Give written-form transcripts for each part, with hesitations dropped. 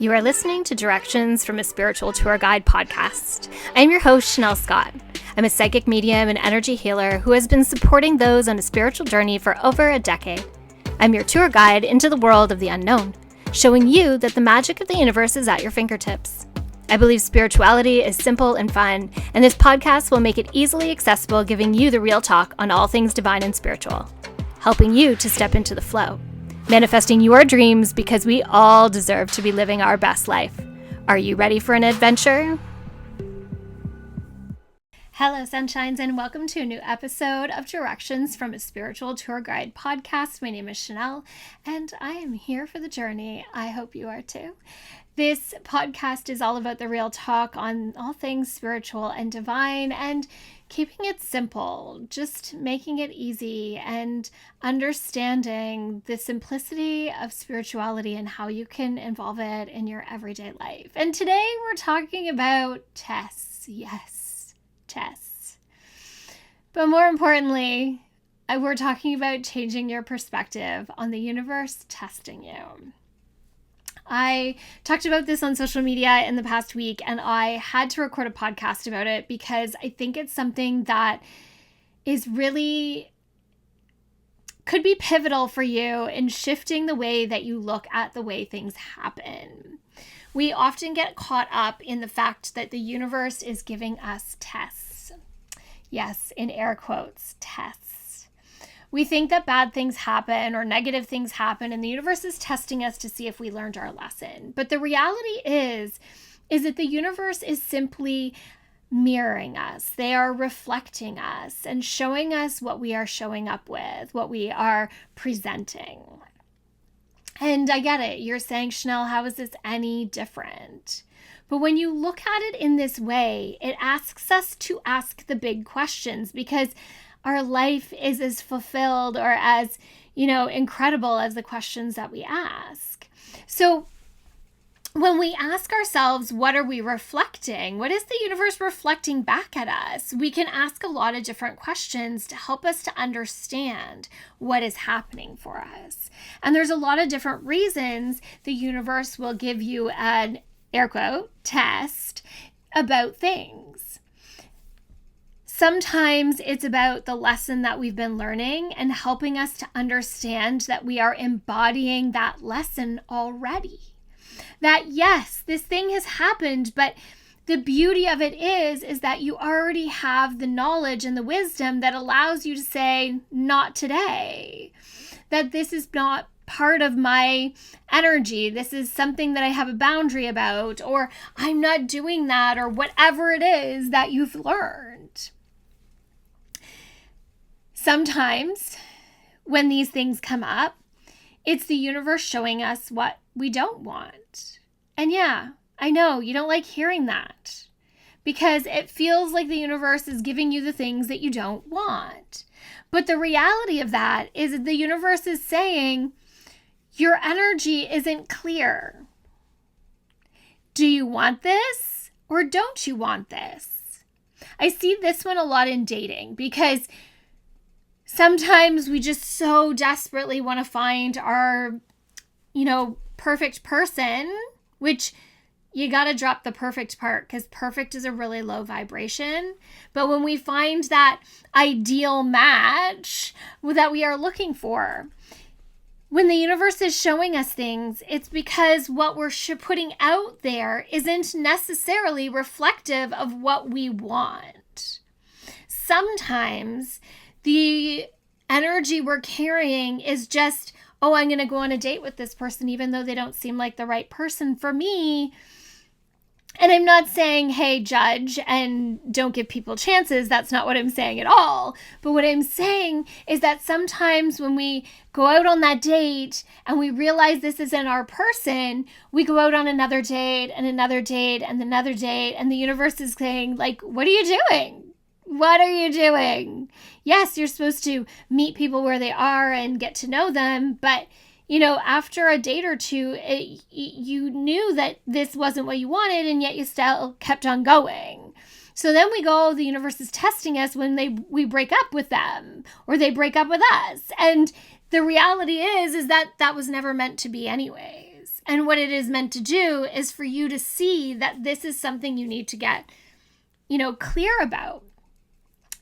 You are listening to Directions from a Spiritual Tour Guide podcast. I am your host, Shanel Scott. I'm a psychic medium and energy healer who has been supporting those on a spiritual journey for over a decade. I'm your tour guide into the world of the unknown, showing you that the magic of the universe is at your fingertips. I believe spirituality is simple and fun, and this podcast will make it easily accessible, giving you the real talk on all things divine and spiritual, helping you to step into the flow, manifesting your dreams because we all deserve to be living our best life. Are you ready for an adventure? Hello, sunshines, and welcome to a new episode of Directions from a Spiritual Tour Guide podcast. My name is Shanel, and I am here for the journey. I hope you are too. This podcast is all about the real talk on all things spiritual and divine, and keeping it simple, just making it easy and understanding the simplicity of spirituality and how you can involve it in your everyday life. And today we're talking about tests. Yes, tests. But more importantly, we're talking about changing your perspective on the universe testing you. I talked about this on social media in the past week, and I had to record a podcast about it because I think it's something that is really could be pivotal for you in shifting the way that you look at the way things happen. We often get caught up in the fact that the universe is giving us tests. Yes, in air quotes, tests. We think that bad things happen or negative things happen, and the universe is testing us to see if we learned our lesson. But the reality is that the universe is simply mirroring us. They are reflecting us and showing us what we are showing up with, what we are presenting. And I get it. You're saying, Shanel, how is this any different? But when you look at it in this way, it asks us to ask the big questions, because our life is as fulfilled or as, incredible as the questions that we ask. So when we ask ourselves, what are we reflecting? What is the universe reflecting back at us? We can ask a lot of different questions to help us to understand what is happening for us. And there's a lot of different reasons the universe will give you an air quote test about things. Sometimes it's about the lesson that we've been learning and helping us to understand that we are embodying that lesson already. That yes, this thing has happened, but the beauty of it is that you already have the knowledge and the wisdom that allows you to say, not today. That this is not part of my energy. This is something that I have a boundary about, or I'm not doing that, or whatever it is that you've learned. Sometimes when these things come up, it's the universe showing us what we don't want. And yeah, I know you don't like hearing that because it feels like the universe is giving you the things that you don't want. But the reality of that is that the universe is saying your energy isn't clear. Do you want this or don't you want this? I see this one a lot in dating because sometimes we just so desperately want to find our, perfect person, which you got to drop the perfect part because perfect is a really low vibration. But when we find that ideal match that we are looking for, when the universe is showing us things, it's because what we're putting out there isn't necessarily reflective of what we want. Sometimes the energy we're carrying is just, oh, I'm going to go on a date with this person even though they don't seem like the right person for me. And I'm not saying, hey, judge and don't give people chances. That's not what I'm saying at all. But what I'm saying is that sometimes when we go out on that date and we realize this isn't our person, we go out on another date and another date and another date. And the universe is saying, like, what are you doing? What are you doing? Yes, you're supposed to meet people where they are and get to know them. But, after a date or two, you knew that this wasn't what you wanted, and yet you still kept on going. So then we go, the universe is testing us when we break up with them or they break up with us. And the reality is that was never meant to be anyways. And what it is meant to do is for you to see that this is something you need to get, clear about.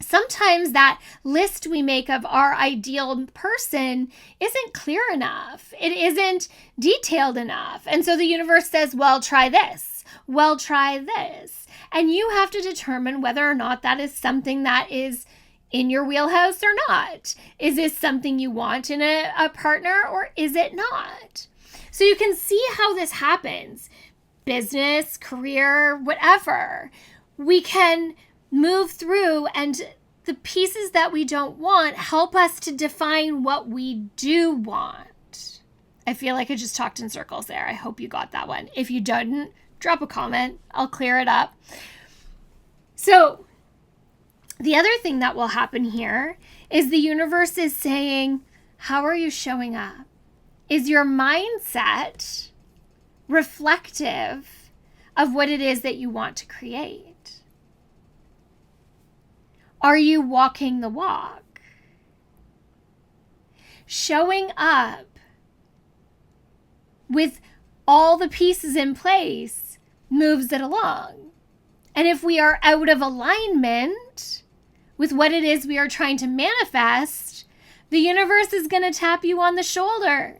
Sometimes that list we make of our ideal person isn't clear enough. It isn't detailed enough. And so the universe says, well, try this. Well, try this. And you have to determine whether or not that is something that is in your wheelhouse or not. Is this something you want in a partner, or is it not? So you can see how this happens. Business, career, whatever. We can move through, and the pieces that we don't want help us to define what we do want. I feel like I just talked in circles there. I hope you got that one. If you didn't, drop a comment. I'll clear it up. So the other thing that will happen here is the universe is saying, how are you showing up? Is your mindset reflective of what it is that you want to create? Are you walking the walk? Showing up with all the pieces in place moves it along. And if we are out of alignment with what it is we are trying to manifest, the universe is going to tap you on the shoulder.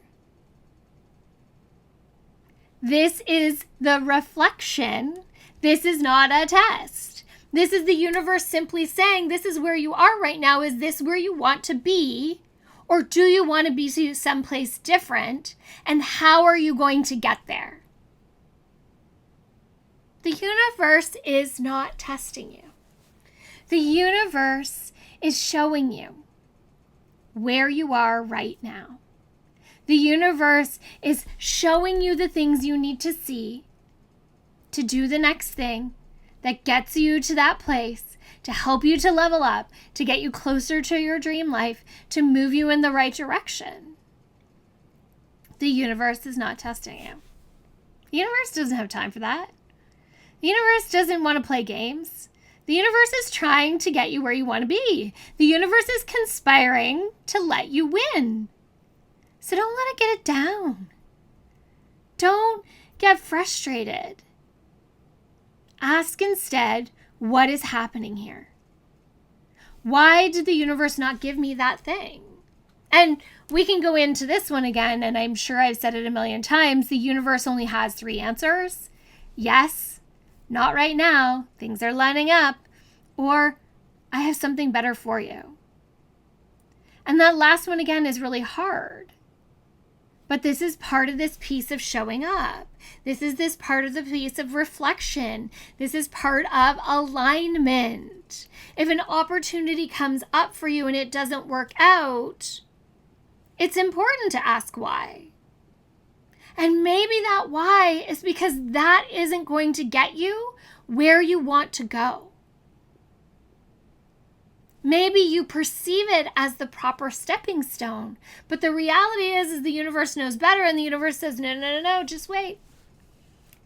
This is the reflection. This is not a test. This is the universe simply saying, this is where you are right now. Is this where you want to be? Or do you want to be someplace different? And how are you going to get there? The universe is not testing you. The universe is showing you where you are right now. The universe is showing you the things you need to see to do the next thing that gets you to that place, to help you to level up, to get you closer to your dream life, to move you in the right direction. The universe is not testing you. The universe doesn't have time for that. The universe doesn't want to play games. The universe is trying to get you where you want to be. The universe is conspiring to let you win. So don't let it get it down. Don't get frustrated. Ask instead, what is happening here? Why did the universe not give me that thing? And we can go into this one again, and I'm sure I've said it a million times. The universe only has 3 answers. Yes, not right now. Things are lining up. Or, I have something better for you. And that last one again is really hard. But this is part of this piece of showing up. This is this part of the piece of reflection. This is part of alignment. If an opportunity comes up for you and it doesn't work out, it's important to ask why. And maybe that why is because that isn't going to get you where you want to go. Maybe you perceive it as the proper stepping stone, but the reality is the universe knows better, and the universe says, no, just wait.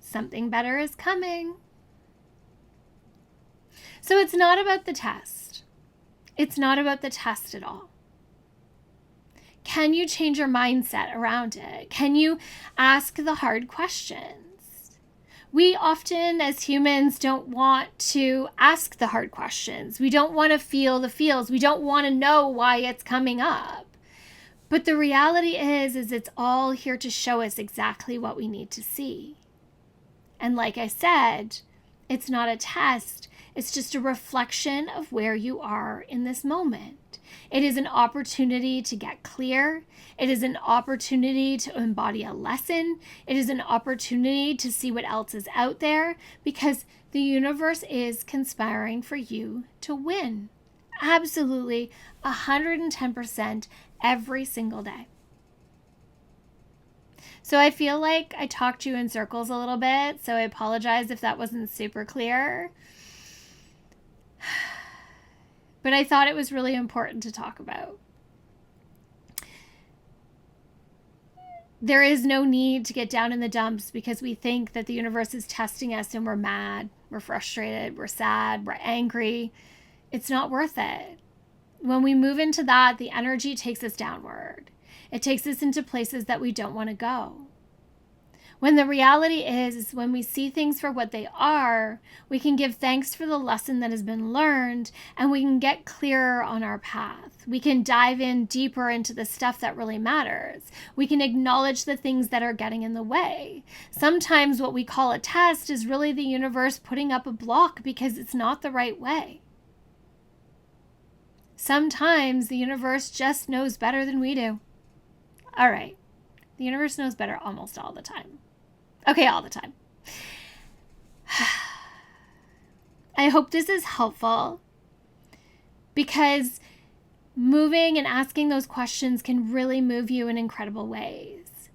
Something better is coming. So it's not about the test. It's not about the test at all. Can you change your mindset around it? Can you ask the hard questions? We often, as humans, don't want to ask the hard questions. We don't want to feel the feels. We don't want to know why it's coming up. But the reality is it's all here to show us exactly what we need to see. And like I said, it's not a test. It's just a reflection of where you are in this moment. It is an opportunity to get clear. It is an opportunity to embody a lesson. It is an opportunity to see what else is out there, because the universe is conspiring for you to win. Absolutely, 110% every single day. So I feel like I talked you in circles a little bit, so I apologize if that wasn't super clear. But I thought it was really important to talk about. There is no need to get down in the dumps because we think that the universe is testing us and we're mad, we're frustrated, we're sad, we're angry. It's not worth it. When we move into that, the energy takes us downward. It takes us into places that we don't want to go. When the reality is when we see things for what they are, we can give thanks for the lesson that has been learned, and we can get clearer on our path. We can dive in deeper into the stuff that really matters. We can acknowledge the things that are getting in the way. Sometimes what we call a test is really the universe putting up a block because it's not the right way. Sometimes the universe just knows better than we do. All right. The universe knows better almost all the time. Okay, all the time. I hope this is helpful, because moving and asking those questions can really move you in incredible ways.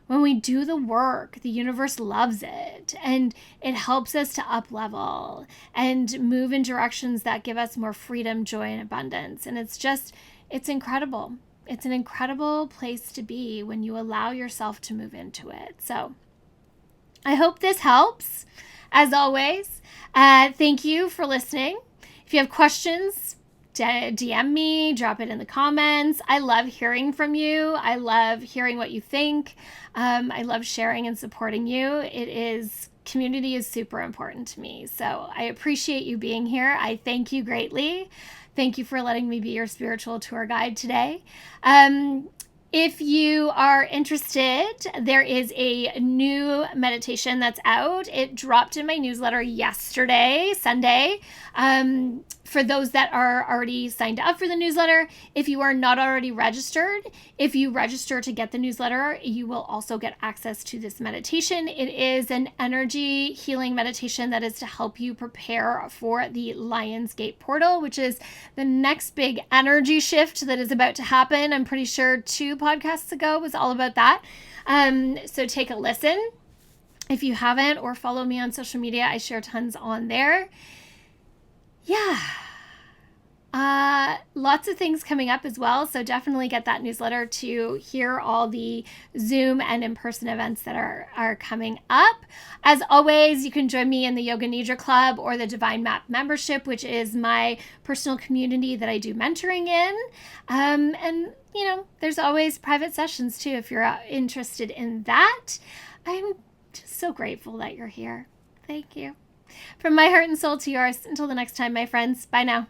When we do the work, the universe loves it, and it helps us to up level and move in directions that give us more freedom, joy, and abundance. And it's incredible. It's an incredible place to be when you allow yourself to move into it. So I hope this helps. As always, thank you for listening. If you have questions, DM me, drop it in the comments. I love hearing from you. I love hearing what you think. I love sharing and supporting you. Community is super important to me. So I appreciate you being here. I thank you greatly. Thank you for letting me be your spiritual tour guide today. If you are interested, there is a new meditation that's out. It dropped in my newsletter yesterday, Sunday. For those that are already signed up for the newsletter, if you are not already registered, if you register to get the newsletter, you will also get access to this meditation. It is an energy healing meditation that is to help you prepare for the Lionsgate portal, which is the next big energy shift that is about to happen. I'm pretty sure 2 podcasts ago was all about that. So take a listen if you haven't, or follow me on social media. I share tons on there. Yeah. Lots of things coming up as well. So definitely get that newsletter to hear all the Zoom and in-person events that are coming up. As always, you can join me in the Yoga Nidra Club or the Divine Map membership, which is my personal community that I do mentoring in. And there's always private sessions too, if you're interested in that. I'm just so grateful that you're here. Thank you. From my heart and soul to yours. Until the next time, my friends. Bye now.